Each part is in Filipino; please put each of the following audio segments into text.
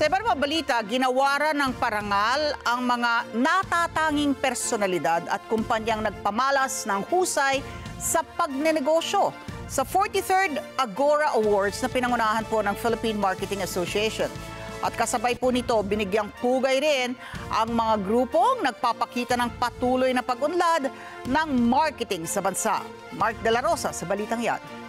Sa iba namang balita, ginawaran ng parangal ang mga natatanging personalidad at kumpanyang nagpamalas ng husay sa pagnenegosyo sa 43rd Agora Awards na pinangunahan po ng Philippine Marketing Association. At kasabay po nito, binigyang pugay rin ang mga grupong nagpapakita ng patuloy na pag-unlad ng marketing sa bansa. Mark De La Rosa sa balitang yan.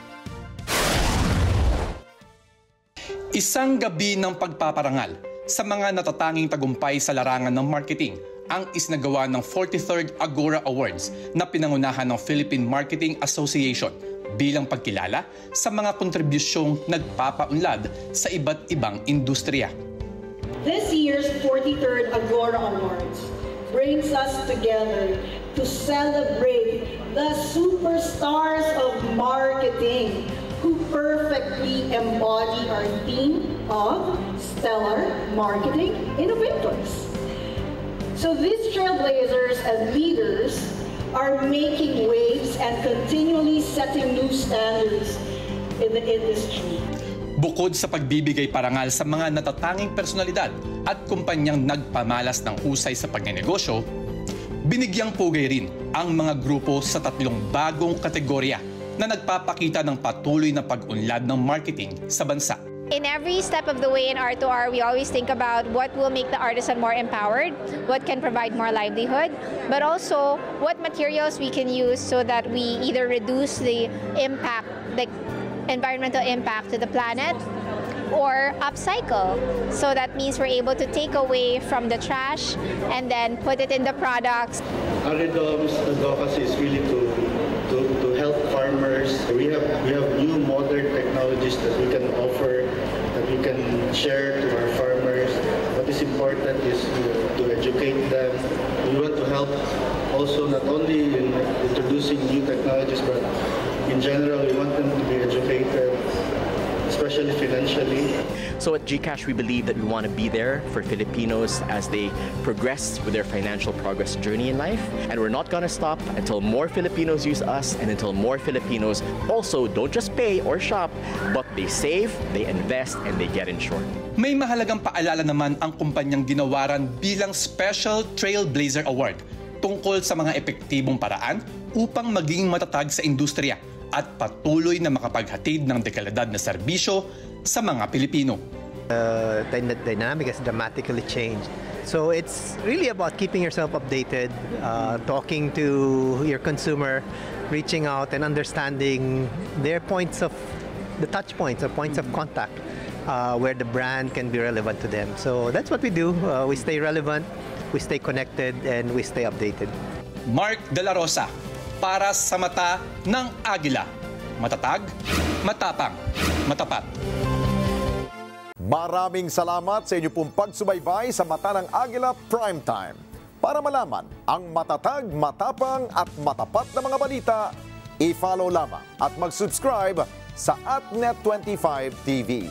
Isang gabi ng pagpaparangal sa mga natatanging tagumpay sa larangan ng marketing ang isinagawa ng 43rd Agora Awards na pinangunahan ng Philippine Marketing Association bilang pagkilala sa mga kontribusyong nagpapaunlad sa iba't ibang industriya. This year's 43rd Agora Awards brings us together to celebrate the superstars of marketing who perfectly embody our theme of stellar marketing innovators. So these trailblazers and leaders are making waves and continually setting new standards in the industry. Bukod sa pagbibigay parangal sa mga natatanging personalidad at kumpanyang nagpamalas ng husay sa pagnenegosyo, binigyang pugay rin ang mga grupo sa tatlong bagong kategorya na nagpapakita ng patuloy na pag-unlad ng marketing sa bansa. In every step of the way in R2R, we always think about what will make the artisan more empowered, what can provide more livelihood, but also what materials we can use so that we either reduce the impact, the environmental impact to the planet, or upcycle. So that means we're able to take away from the trash and then put it in the products. Aridom's advocacy is really to help farmers. We have new modern technologies that we can offer, that we can share to our farmers. What is important is to educate them. We want to help also not only in introducing new technologies, but in general, we want them to be educated, especially financially. So at GCash, we believe that we want to be there for Filipinos as they progress with their financial progress journey in life. And we're not going to stop until more Filipinos use us and until more Filipinos also don't just pay or shop, but they save, they invest, and they get insured. May mahalagang paalala naman ang kumpanyang ginawaran bilang Special Trailblazer Award tungkol sa mga epektibong paraan upang maging matatag sa industriya at patuloy na makapaghatid ng dekalidad na serbisyo sa mga Pilipino. The dynamic has dramatically changed. So it's really about keeping yourself updated, talking to your consumer, reaching out and understanding their points of, the touch points or points of contact where the brand can be relevant to them. So that's what we do. We stay relevant, we stay connected, and we stay updated. Mark De La Rosa, para sa mata ng Agila. Matatag, matapang, matapat. Maraming salamat sa inyo pong pagsubaybay sa Mata ng Agila Primetime. Para malaman ang matatag, matapang at matapat na mga balita, i-follow lamang at mag-subscribe sa @Net25 TV.